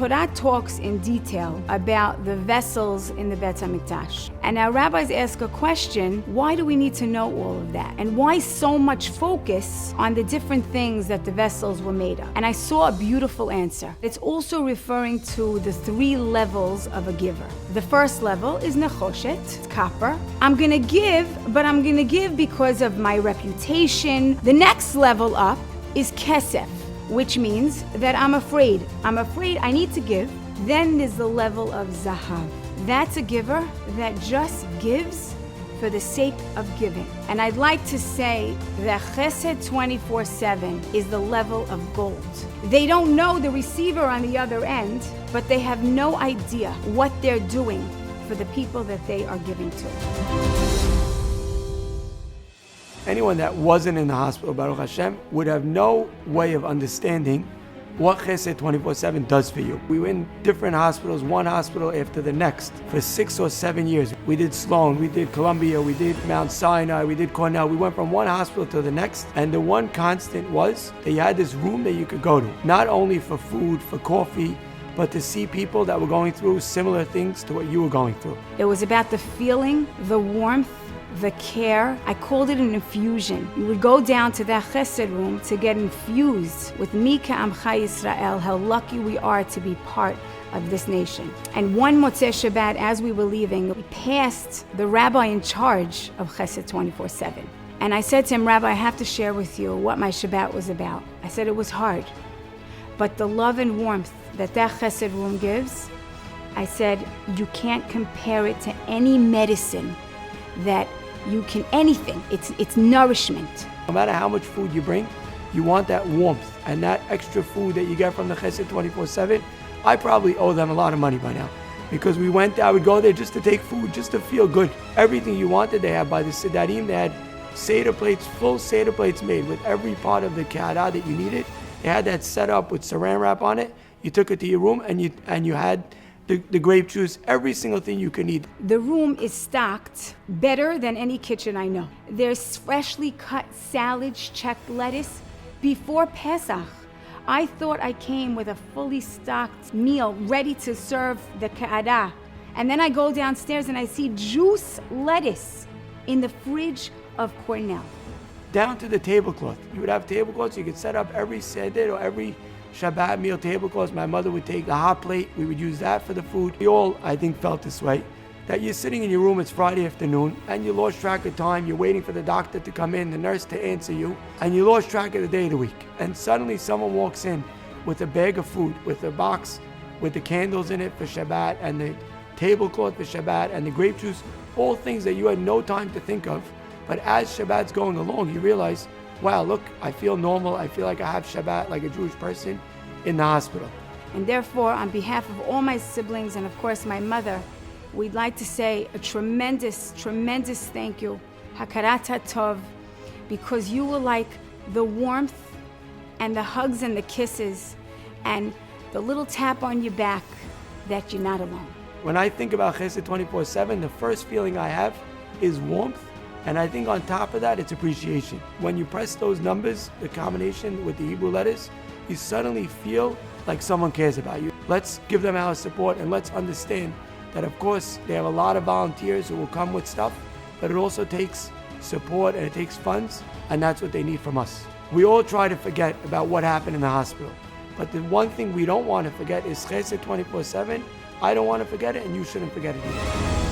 Torah talks in detail about the vessels in the Bet HaMikdash. And our rabbis ask a question, why do we need to know all of that? And why so much focus on the different things that the vessels were made of? And I saw a beautiful answer. It's also referring to the 3 levels of a giver. The first level is nechoshet, copper. I'm gonna give, but I'm gonna give because of my reputation. The next level up is kesef, which means that I'm afraid. I need to give. Then there's the level of zahav. That's a giver that just gives for the sake of giving. And I'd like to say that Chesed 24/7 is the level of gold. They don't know the receiver on the other end, but they have no idea what they're doing for the people that they are giving to. Anyone that wasn't in the hospital, Baruch Hashem, would have no way of understanding what Chesed 24/7 does for you. We were in different hospitals, one hospital after the next, for 6 or 7 years. We did Sloan, we did Columbia, we did Mount Sinai, we did Cornell. We went from one hospital to the next, and the one constant was that you had this room that you could go to, not only for food, for coffee, but to see people that were going through similar things to what you were going through. It was about the feeling, the warmth, the care. I called it an infusion. You would go down to that chesed room to get infused with Mika Amcha Yisrael, how lucky we are to be part of this nation. And one Motzei Shabbat, as we were leaving, we passed the rabbi in charge of Chesed 24/7. And I said to him, Rabbi, I have to share with you what my Shabbat was about. I said it was hard, but the love and warmth that chesed room gives, I said, you can't compare it to any medicine that you can, anything. It's nourishment. No matter how much food you bring, you want that warmth and that extra food that you get from the Chesed 24/7. I probably owe them a lot of money by now, because I would go there just to take food, just to feel good. Everything you wanted they had by the Sidarim. They had Seder plates, full Seder plates made with every part of the Kehara that you needed. They had that set up with saran wrap on it. You took it to your room and you had the grape juice, every single thing you can eat. The room is stocked better than any kitchen I know. There's freshly cut salads, checked lettuce. Before Pesach, I thought I came with a fully stocked meal ready to serve the Kehara. And then I go downstairs and I see juice lettuce in the fridge of Cornell. Down to the tablecloth. You would have tablecloths, you could set up every Seder or every Shabbat meal tablecloths. My mother would take the hot plate. We would use that for the food. We all, I think, felt this way. That you're sitting in your room, it's Friday afternoon, and you lost track of time. You're waiting for the doctor to come in, the nurse to answer you, and you lost track of the day of the week. And suddenly someone walks in with a bag of food, with a box with the candles in it for Shabbat, and the tablecloth for Shabbat, and the grape juice, all things that you had no time to think of. But as Shabbat's going along, you realize, wow, look, I feel normal. I feel like I have Shabbat like a Jewish person in the hospital. And therefore, on behalf of all my siblings and of course my mother, we'd like to say a tremendous, tremendous thank you, Hakarat HaTov, because you were like the warmth and the hugs and the kisses and the little tap on your back that you're not alone. When I think about Chesed 24/7, the first feeling I have is warmth. And I think on top of that, it's appreciation. When you press those numbers, the combination with the Hebrew letters, you suddenly feel like someone cares about you. Let's give them our support, and let's understand that, of course, they have a lot of volunteers who will come with stuff, but it also takes support and it takes funds, and that's what they need from us. We all try to forget about what happened in the hospital, but the one thing we don't want to forget is Chesed 24/7. I don't want to forget it, and you shouldn't forget it either.